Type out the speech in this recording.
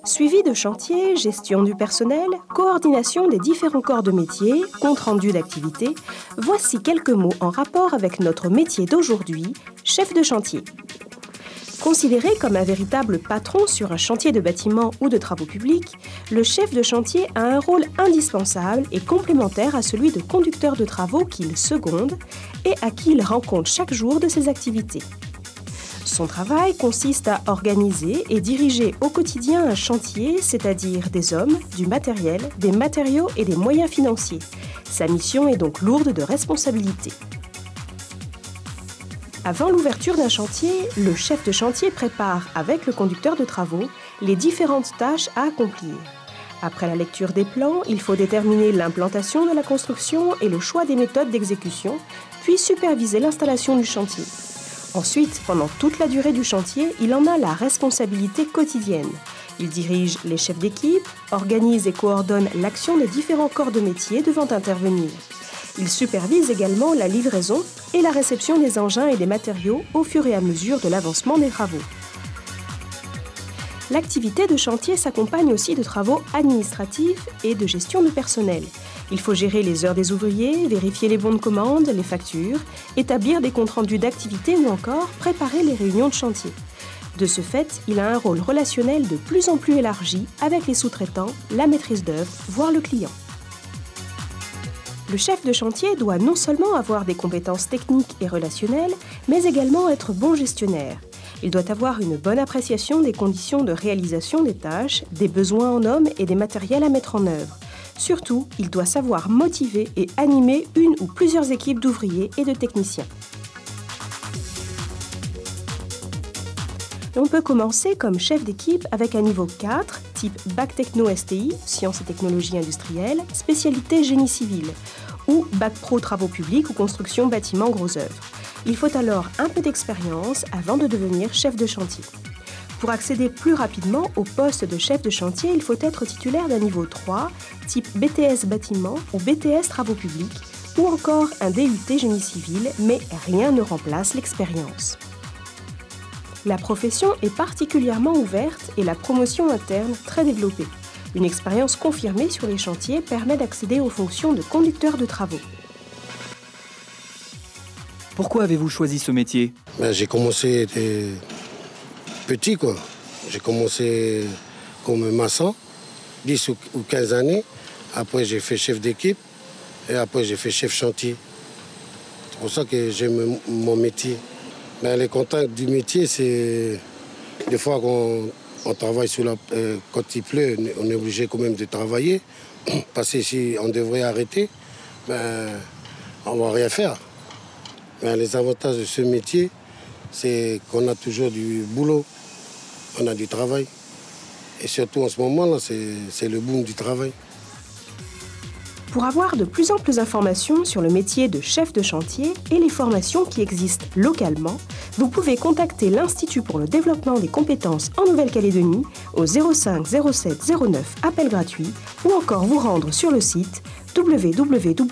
Suivi de chantier, gestion du personnel, coordination des différents corps de métier, compte-rendu d'activité, voici quelques mots en rapport avec notre métier d'aujourd'hui, chef de chantier. Considéré comme un véritable patron sur un chantier de bâtiment ou de travaux publics, le chef de chantier a un rôle indispensable et complémentaire à celui de conducteur de travaux qu'il seconde et à qui il rend compte chaque jour de ses activités. Son travail consiste à organiser et diriger au quotidien un chantier, c'est-à-dire des hommes, du matériel, des matériaux et des moyens financiers. Sa mission est donc lourde de responsabilités. Avant l'ouverture d'un chantier, le chef de chantier prépare, avec le conducteur de travaux, les différentes tâches à accomplir. Après la lecture des plans, il faut déterminer l'implantation de la construction et le choix des méthodes d'exécution, puis superviser l'installation du chantier. Ensuite, pendant toute la durée du chantier, il en a la responsabilité quotidienne. Il dirige les chefs d'équipe, organise et coordonne l'action des différents corps de métier devant intervenir. Il supervise également la livraison et la réception des engins et des matériaux au fur et à mesure de l'avancement des travaux. L'activité de chantier s'accompagne aussi de travaux administratifs et de gestion de personnel. Il faut gérer les heures des ouvriers, vérifier les bons de commande, les factures, établir des comptes rendus d'activité ou encore préparer les réunions de chantier. De ce fait, il a un rôle relationnel de plus en plus élargi avec les sous-traitants, la maîtrise d'œuvre, voire le client. Le chef de chantier doit non seulement avoir des compétences techniques et relationnelles, mais également être bon gestionnaire. Il doit avoir une bonne appréciation des conditions de réalisation des tâches, des besoins en hommes et des matériels à mettre en œuvre. Surtout, il doit savoir motiver et animer une ou plusieurs équipes d'ouvriers et de techniciens. On peut commencer comme chef d'équipe avec un niveau 4, type Bac Techno STI, Sciences et Technologies Industrielles, spécialité Génie Civil, ou Bac Pro Travaux Publics ou Construction Bâtiment Gros Œuvres. Il faut alors un peu d'expérience avant de devenir chef de chantier. Pour accéder plus rapidement au poste de chef de chantier, il faut être titulaire d'un niveau 3, type BTS Bâtiment ou BTS Travaux Publics, ou encore un DUT Génie Civil, mais rien ne remplace l'expérience. La profession est particulièrement ouverte et la promotion interne très développée. Une expérience confirmée sur les chantiers permet d'accéder aux fonctions de conducteur de travaux. Pourquoi avez-vous choisi ce métier ? J'ai commencé petit, quoi. J'ai commencé comme maçon, 10 ou 15 années. Après, j'ai fait chef d'équipe et après, j'ai fait chef chantier. C'est pour ça que j'aime mon métier. Les contacts du métier, c'est des fois qu'on travaille quand il pleut, on est obligé quand même de travailler. Parce que si on devrait arrêter, on ne va rien faire. Les avantages de ce métier, c'est qu'on a toujours du boulot, on a du travail. Et surtout en ce moment-là, c'est le boom du travail. Pour avoir de plus en plus d'informations sur le métier de chef de chantier et les formations qui existent localement, vous pouvez contacter l'Institut pour le développement des compétences en Nouvelle-Calédonie au 05 07 09 appel gratuit ou encore vous rendre sur le site www.idcnc.nc.